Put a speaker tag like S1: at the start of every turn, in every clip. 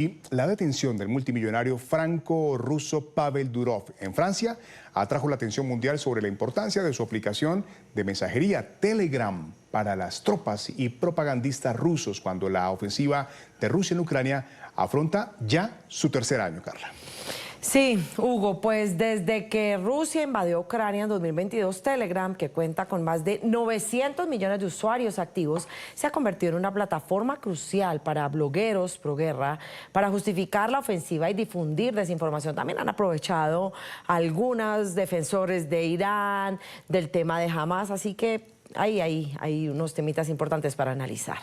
S1: Y la detención del multimillonario franco-ruso Pavel Durov en Francia atrajo la atención mundial sobre la importancia de su aplicación de mensajería Telegram para las tropas y propagandistas rusos cuando la ofensiva de Rusia en Ucrania afronta ya su tercer año, Carla.
S2: Sí, Hugo, pues desde que Rusia invadió Ucrania en 2022, Telegram, que cuenta con más de 900 millones de usuarios activos, se ha convertido en una plataforma crucial para blogueros proguerra, para justificar la ofensiva y difundir desinformación. También han aprovechado algunos defensores de Irán, del tema de Hamas, así que hay unos temitas importantes para analizar.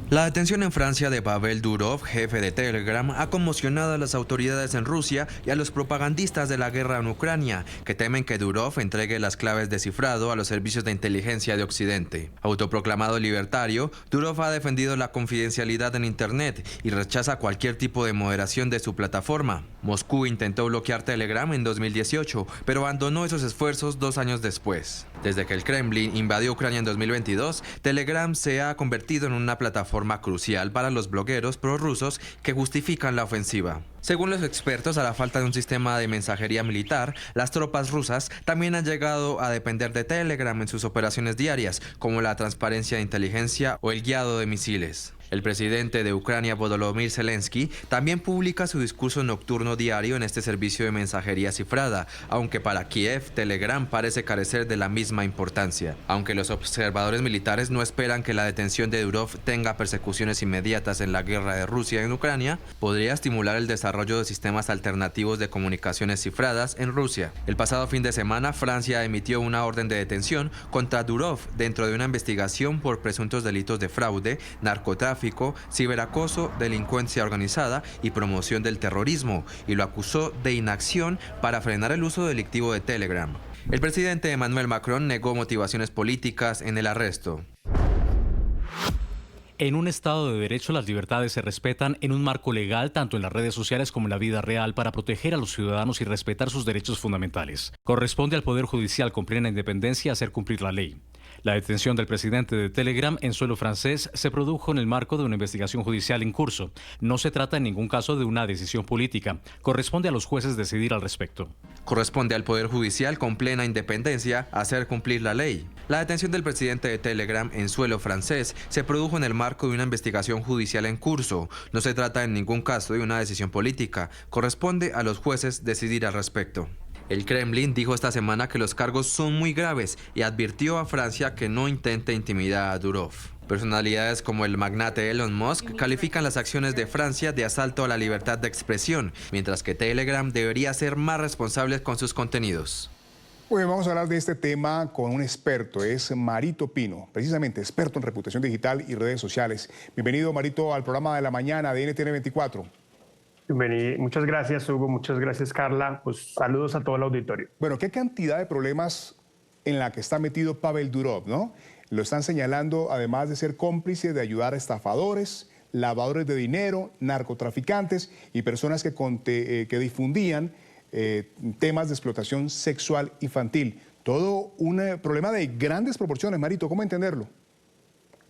S3: La detención en Francia de Pavel Durov, jefe de Telegram, ha conmocionado a las autoridades en Rusia y a los propagandistas de la guerra en Ucrania, que temen que Durov entregue las claves de cifrado a los servicios de inteligencia de Occidente. Autoproclamado libertario, Durov ha defendido la confidencialidad en Internet y rechaza cualquier tipo de moderación de su plataforma. Moscú intentó bloquear Telegram en 2018, pero abandonó esos esfuerzos 2 años después. Desde que el Kremlin invadió Ucrania en 2022, Telegram se ha convertido en una plataforma crucial para los blogueros prorrusos que justifican la ofensiva. Según los expertos, a la falta de un sistema de mensajería militar, las tropas rusas también han llegado a depender de Telegram en sus operaciones diarias, como la transparencia de inteligencia o el guiado de misiles. El presidente de Ucrania, Volodymyr Zelensky, también publica su discurso nocturno diario en este servicio de mensajería cifrada, aunque para Kiev, Telegram parece carecer de la misma importancia. Aunque los observadores militares no esperan que la detención de Durov tenga persecuciones inmediatas en la guerra de Rusia en Ucrania, podría estimular el desarrollo de sistemas alternativos de comunicaciones cifradas en Rusia. El pasado fin de semana, Francia emitió una orden de detención contra Durov dentro de una investigación por presuntos delitos de fraude, narcotráfico, ciberacoso, delincuencia organizada y promoción del terrorismo, y lo acusó de inacción para frenar el uso delictivo de Telegram. El presidente Emmanuel Macron negó motivaciones políticas en el arresto.
S4: En un Estado de Derecho, las libertades se respetan en un marco legal, tanto en las redes sociales como en la vida real, para proteger a los ciudadanos y respetar sus derechos fundamentales. Corresponde al Poder Judicial con plena independencia hacer cumplir la ley. La detención del presidente de Telegram en suelo francés se produjo en el marco de una investigación judicial en curso. No se trata en ningún caso de una decisión política. Corresponde a los jueces decidir al respecto.
S3: Corresponde al Poder Judicial con plena independencia hacer cumplir la ley. La detención del presidente de Telegram en suelo francés se produjo en el marco de una investigación judicial en curso. No se trata en ningún caso de una decisión política. Corresponde a los jueces decidir al respecto. El Kremlin dijo esta semana que los cargos son muy graves y advirtió a Francia que no intente intimidar a Durov. Personalidades como el magnate Elon Musk califican las acciones de Francia de asalto a la libertad de expresión, mientras que Telegram debería ser más responsable con sus contenidos.
S1: Bueno, vamos a hablar de este tema con un experto, es Marito Pino, precisamente experto en reputación digital y redes sociales. Bienvenido, Marito, al programa de la mañana de NTN 24.
S5: Muchas gracias, Hugo. Muchas gracias, Carla. Pues saludos a todo el auditorio.
S1: Bueno, qué cantidad de problemas en la que está metido Pavel Durov, ¿no? Lo están señalando, además de ser cómplice de ayudar a estafadores, lavadores de dinero, narcotraficantes y personas que difundían temas de explotación sexual infantil. Todo un problema de grandes proporciones, Marito. ¿Cómo entenderlo?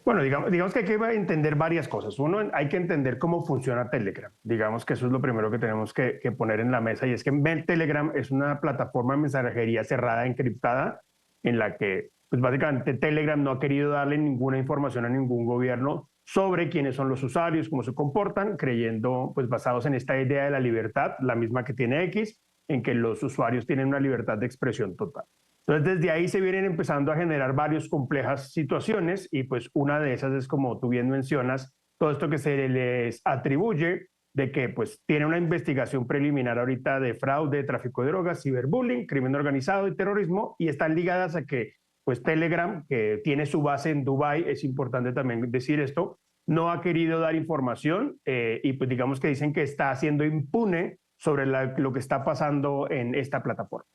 S5: Bueno, digamos que hay que entender varias cosas. Uno, hay que entender cómo funciona Telegram. Digamos que eso es lo primero que tenemos que poner en la mesa, y es que Telegram es una plataforma de mensajería cerrada, encriptada, en la que pues básicamente Telegram no ha querido darle ninguna información a ningún gobierno sobre quiénes son los usuarios, cómo se comportan, creyendo, pues basados en esta idea de la libertad, la misma que tiene X, en que los usuarios tienen una libertad de expresión total. Entonces, desde ahí se vienen empezando a generar varias complejas situaciones, y pues una de esas es, como tú bien mencionas, todo esto que se les atribuye de que pues tiene una investigación preliminar ahorita de fraude, tráfico de drogas, ciberbullying, crimen organizado y terrorismo, y están ligadas a que pues Telegram, que tiene su base en Dubái, es importante también decir esto, no ha querido dar información y pues digamos que dicen que está siendo impune sobre lo que está pasando en esta plataforma.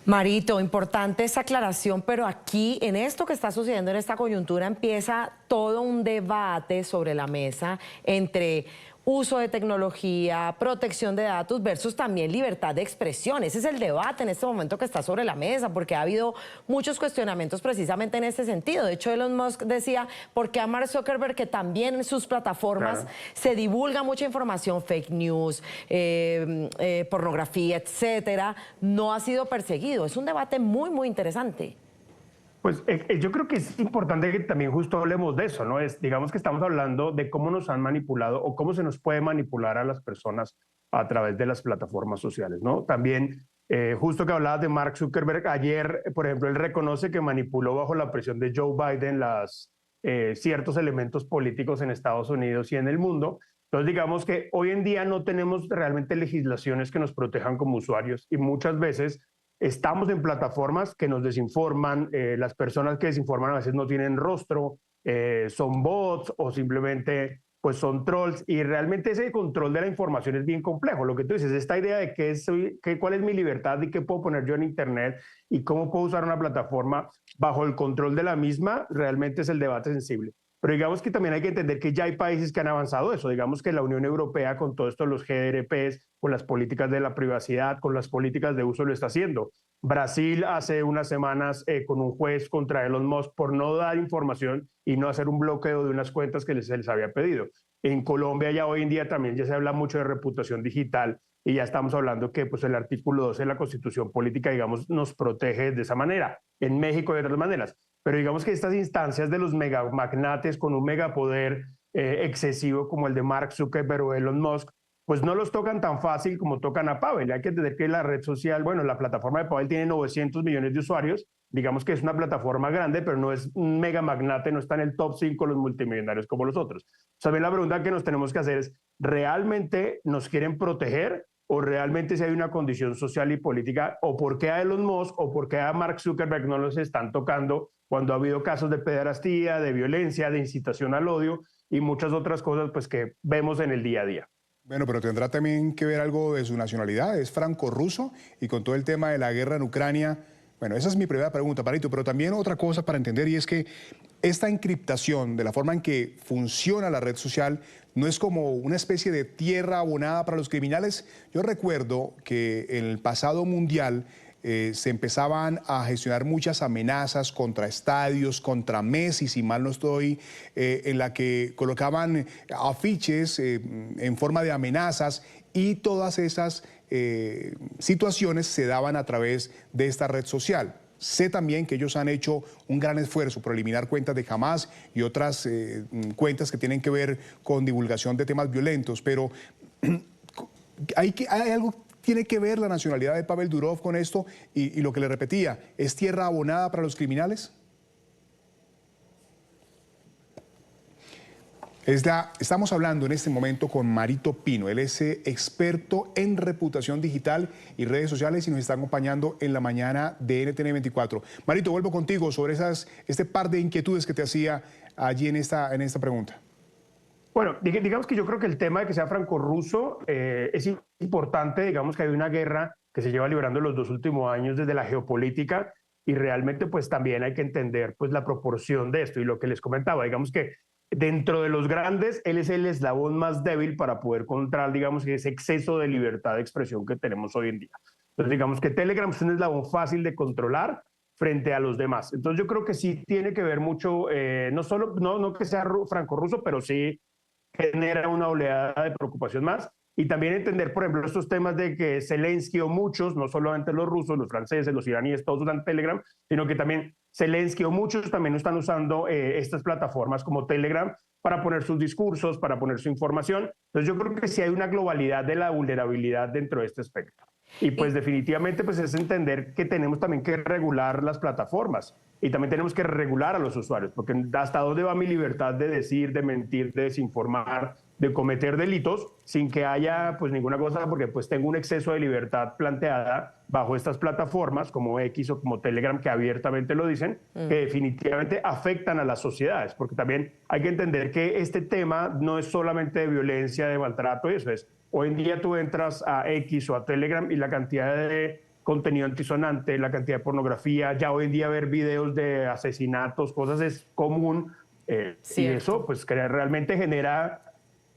S2: Marito, importante esa aclaración, pero aquí, en esto que está sucediendo en esta coyuntura, empieza todo un debate sobre la mesa entre uso de tecnología, protección de datos versus también libertad de expresión. Ese es el debate en este momento que está sobre la mesa, porque ha habido muchos cuestionamientos precisamente en este sentido. De hecho, Elon Musk decía, ¿por qué a Mark Zuckerberg, que también en sus plataformas se divulga mucha información, fake news, pornografía, etcétera, no ha sido perseguido? Es un debate muy, muy interesante.
S5: Pues yo creo que es importante que también justo hablemos de eso, ¿no? Digamos que estamos hablando de cómo nos han manipulado o cómo se nos puede manipular a las personas a través de las plataformas sociales, ¿no? También, justo que hablabas de Mark Zuckerberg, ayer, por ejemplo, él reconoce que manipuló bajo la presión de Joe Biden ciertos elementos políticos en Estados Unidos y en el mundo. Entonces, digamos que hoy en día no tenemos realmente legislaciones que nos protejan como usuarios y muchas veces estamos en plataformas que nos desinforman, las personas que desinforman a veces no tienen rostro, son bots o simplemente pues son trolls, y realmente ese control de la información es bien complejo. Lo que tú dices, esta idea de cuál es mi libertad y qué puedo poner yo en Internet y cómo puedo usar una plataforma bajo el control de la misma, realmente es el debate sensible. Pero digamos que también hay que entender que ya hay países que han avanzado eso. Digamos que la Unión Europea, con todo esto, los GDPs, con las políticas de la privacidad, con las políticas de uso, lo está haciendo. Brasil hace unas semanas con un juez contra Elon Musk por no dar información y no hacer un bloqueo de unas cuentas que se les había pedido. En Colombia ya hoy en día también ya se habla mucho de reputación digital y ya estamos hablando que pues, el artículo 12 de la Constitución Política, digamos, nos protege de esa manera. En México de otras maneras. Pero digamos que estas instancias de los megamagnates con un megapoder excesivo como el de Mark Zuckerberg o Elon Musk, pues no los tocan tan fácil como tocan a Pavel. Hay que entender que la red social, bueno, la plataforma de Pavel tiene 900 millones de usuarios, digamos que es una plataforma grande, pero no es un megamagnate, no está en el top 5 los multimillonarios como los otros. También la pregunta que nos tenemos que hacer es, ¿realmente nos quieren proteger? ¿O realmente si hay una condición social y política? ¿O por qué a Elon Musk o por qué a Mark Zuckerberg no los están tocando cuando ha habido casos de pederastía, de violencia, de incitación al odio y muchas otras cosas pues, que vemos en el día a día?
S1: Bueno, pero tendrá también que ver algo de su nacionalidad, es franco-ruso, y con todo el tema de la guerra en Ucrania. Bueno, esa es mi primera pregunta, Marito, pero también otra cosa para entender, y es que esta encriptación, de la forma en que funciona la red social, no es como una especie de tierra abonada para los criminales. Yo recuerdo que en el pasado mundial se empezaban a gestionar muchas amenazas contra estadios, contra Messi, si mal no estoy, en la que colocaban afiches en forma de amenazas, y todas esas situaciones se daban a través de esta red social. Sé también que ellos han hecho un gran esfuerzo por eliminar cuentas de Hamas y otras cuentas que tienen que ver con divulgación de temas violentos, pero hay algo, tiene que ver la nacionalidad de Pavel Durov con esto, y lo que le repetía, ¿es tierra abonada para los criminales? Estamos hablando en este momento con Marito Pino. Él es experto en reputación digital y redes sociales y nos está acompañando en la mañana de NTN 24. Marito, vuelvo contigo sobre este par de inquietudes que te hacía allí en esta pregunta.
S5: Bueno, digamos que yo creo que el tema de que sea franco-ruso es importante. Digamos que hay una guerra que se lleva librando los 2 últimos años desde la geopolítica, y realmente pues también hay que entender pues la proporción de esto y lo que les comentaba. Digamos que dentro de los grandes, él es el eslabón más débil para poder controlar, digamos, ese exceso de libertad de expresión que tenemos hoy en día. Entonces, digamos que Telegram es un eslabón fácil de controlar frente a los demás. Entonces, yo creo que sí tiene que ver mucho, no que sea franco-ruso, pero sí genera una oleada de preocupación más. Y también entender, por ejemplo, estos temas de que Zelensky o muchos, no solamente los rusos, los franceses, los iraníes, todos usan Telegram, sino que también Zelensky o muchos también están usando estas plataformas como Telegram para poner sus discursos, para poner su información. Entonces yo creo que sí hay una globalidad de la vulnerabilidad dentro de este espectro. Y pues definitivamente pues es entender que tenemos también que regular las plataformas y también tenemos que regular a los usuarios, porque hasta dónde va mi libertad de decir, de mentir, de desinformar, de cometer delitos sin que haya pues ninguna cosa, porque pues tengo un exceso de libertad planteada bajo estas plataformas como X o como Telegram, que abiertamente lo dicen, que definitivamente afectan a las sociedades, porque también hay que entender que este tema no es solamente de violencia, de maltrato, y eso es. Hoy en día tú entras a X o a Telegram y la cantidad de contenido antisonante, la cantidad de pornografía, ya hoy en día ver videos de asesinatos, cosas es común, y eso pues que realmente genera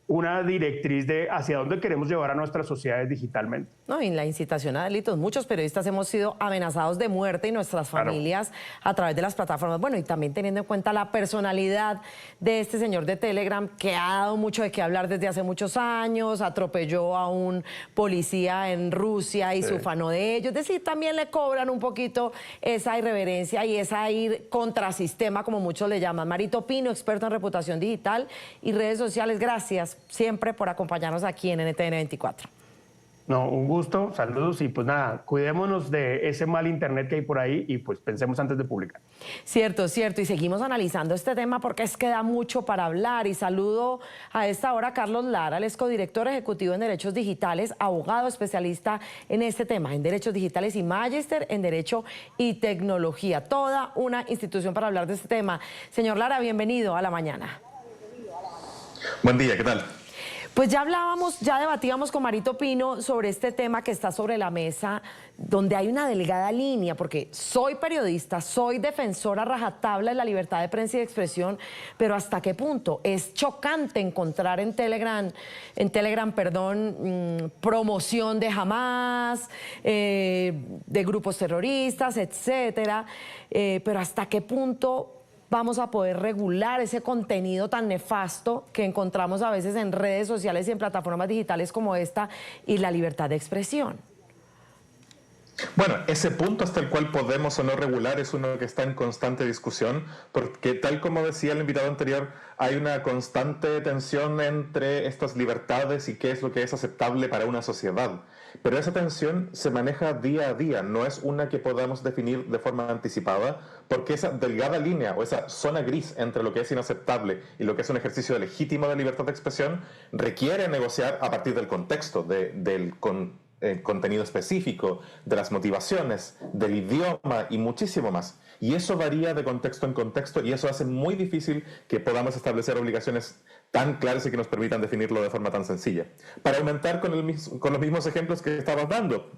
S5: una directriz de hacia dónde queremos llevar a nuestras sociedades digitalmente.
S2: No, y la incitación a delitos. Muchos periodistas hemos sido amenazados de muerte y nuestras familias a través de las plataformas. Bueno, y también teniendo en cuenta la personalidad de este señor de Telegram, que ha dado mucho de qué hablar desde hace muchos años, atropelló a un policía en Rusia y se ufanó de ello. Es decir, también le cobran un poquito esa irreverencia y esa ir contrasistema, como muchos le llaman. Marito Pino, experto en reputación digital y redes sociales, gracias siempre por acompañarnos aquí en NTN 24.
S5: No, un gusto, saludos y pues nada, cuidémonos de ese mal internet que hay por ahí y pues pensemos antes de publicar.
S2: Cierto, cierto, y seguimos analizando este tema porque es que da mucho para hablar. Y saludo a esta hora a Carlos Lara, el codirector ejecutivo en Derechos Digitales, abogado especialista en este tema, en Derechos Digitales y magíster en Derecho y Tecnología. Toda una institución para hablar de este tema. Señor Lara, bienvenido a La Mañana.
S6: Buen día, ¿qué tal?
S2: Pues ya hablábamos, ya debatíamos con Marito Pino sobre este tema que está sobre la mesa, donde hay una delgada línea, porque soy periodista, soy defensora rajatabla de la libertad de prensa y de expresión, pero ¿hasta qué punto? Es chocante encontrar en Telegram, promoción de Hamas, de grupos terroristas, etcétera, pero ¿hasta qué punto vamos a poder regular ese contenido tan nefasto que encontramos a veces en redes sociales y en plataformas digitales como esta y la libertad de expresión?
S6: Bueno, ese punto hasta el cual podemos o no regular es uno que está en constante discusión, porque tal como decía el invitado anterior, hay una constante tensión entre estas libertades y qué es lo que es aceptable para una sociedad. Pero esa tensión se maneja día a día, no es una que podamos definir de forma anticipada, porque esa delgada línea o esa zona gris entre lo que es inaceptable y lo que es un ejercicio legítimo de libertad de expresión requiere negociar a partir del contexto, del contenido específico, de las motivaciones, del idioma y muchísimo más. Y eso varía de contexto en contexto y eso hace muy difícil que podamos establecer obligaciones tan claras y que nos permitan definirlo de forma tan sencilla. Para aumentar con los mismos ejemplos que estabas dando,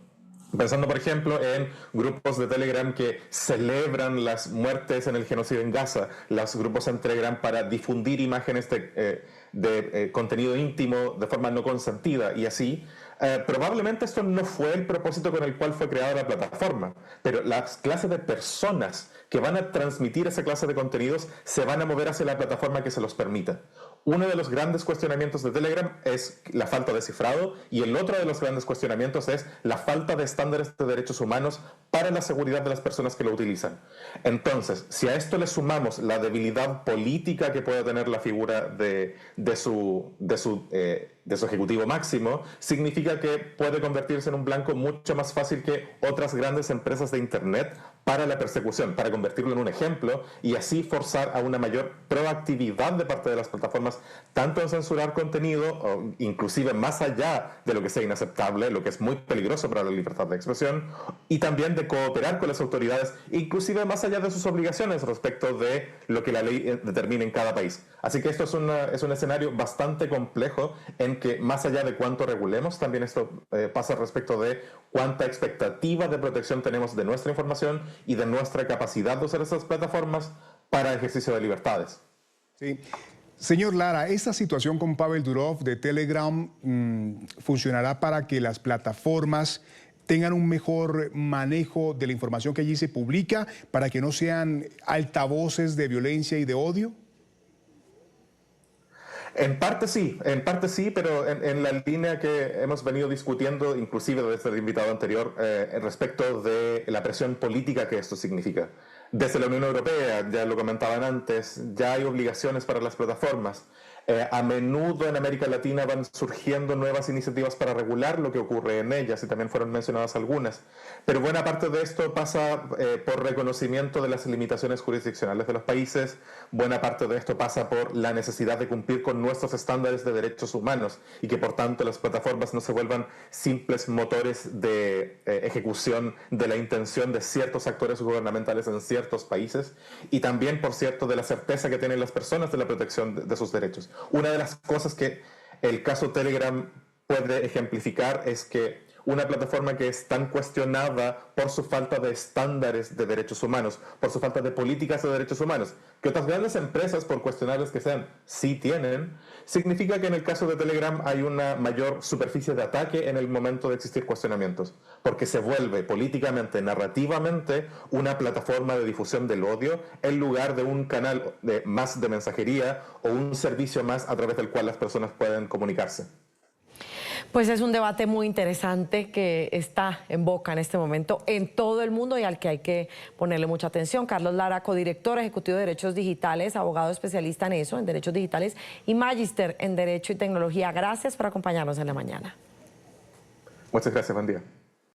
S6: pensando, por ejemplo, en grupos de Telegram que celebran las muertes en el genocidio en Gaza, los grupos en Telegram para difundir imágenes de contenido íntimo de forma no consentida y así, probablemente esto no fue el propósito con el cual fue creada la plataforma, pero las clases de personas que van a transmitir esa clase de contenidos se van a mover hacia la plataforma que se los permita. Uno de los grandes cuestionamientos de Telegram es la falta de cifrado y el otro de los grandes cuestionamientos es la falta de estándares de derechos humanos para la seguridad de las personas que lo utilizan. Entonces, si a esto le sumamos la debilidad política que puede tener la figura de su ejecutivo máximo, significa que puede convertirse en un blanco mucho más fácil que otras grandes empresas de Internet para la persecución, para convertirlo en un ejemplo y así forzar a una mayor proactividad de parte de las plataformas, tanto en censurar contenido, o inclusive más allá de lo que sea inaceptable, lo que es muy peligroso para la libertad de expresión, y también de cooperar con las autoridades, inclusive más allá de sus obligaciones respecto de lo que la ley determina en cada país. Así que esto es un escenario bastante complejo en que más allá de cuánto regulemos, también esto pasa respecto de cuánta expectativa de protección tenemos de nuestra información y de nuestra capacidad de usar esas plataformas para el ejercicio de libertades.
S1: Sí. Señor Lara, ¿esta situación con Pavel Durov de Telegram funcionará para que las plataformas tengan un mejor manejo de la información que allí se publica, para que no sean altavoces de violencia y de odio?
S6: En parte sí, pero en la línea que hemos venido discutiendo, inclusive desde el invitado anterior, respecto de la presión política que esto significa. Desde la Unión Europea, ya lo comentaban antes, ya hay obligaciones para las plataformas. A menudo en América Latina van surgiendo nuevas iniciativas para regular lo que ocurre en ellas, y también fueron mencionadas algunas. Pero buena parte de esto pasa por reconocimiento de las limitaciones jurisdiccionales de los países, buena parte de esto pasa por la necesidad de cumplir con nuestros estándares de derechos humanos y que por tanto las plataformas no se vuelvan simples motores de ejecución de la intención de ciertos actores gubernamentales en ciertos países, y también, por cierto, de la certeza que tienen las personas de la protección de sus derechos. Una de las cosas que el caso Telegram puede ejemplificar es que una plataforma que es tan cuestionada por su falta de estándares de derechos humanos, por su falta de políticas de derechos humanos, que otras grandes empresas, por cuestionables que sean, sí tienen, significa que en el caso de Telegram hay una mayor superficie de ataque en el momento de existir cuestionamientos, porque se vuelve políticamente, narrativamente, una plataforma de difusión del odio en lugar de un canal más de mensajería o un servicio más a través del cual las personas pueden comunicarse.
S2: Pues es un debate muy interesante que está en boca en este momento en todo el mundo y al que hay que ponerle mucha atención. Carlos Lara, codirector ejecutivo de Derechos Digitales, abogado especialista en eso, en derechos digitales, y magíster en Derecho y Tecnología. Gracias por acompañarnos en la mañana.
S6: Muchas gracias, buen día.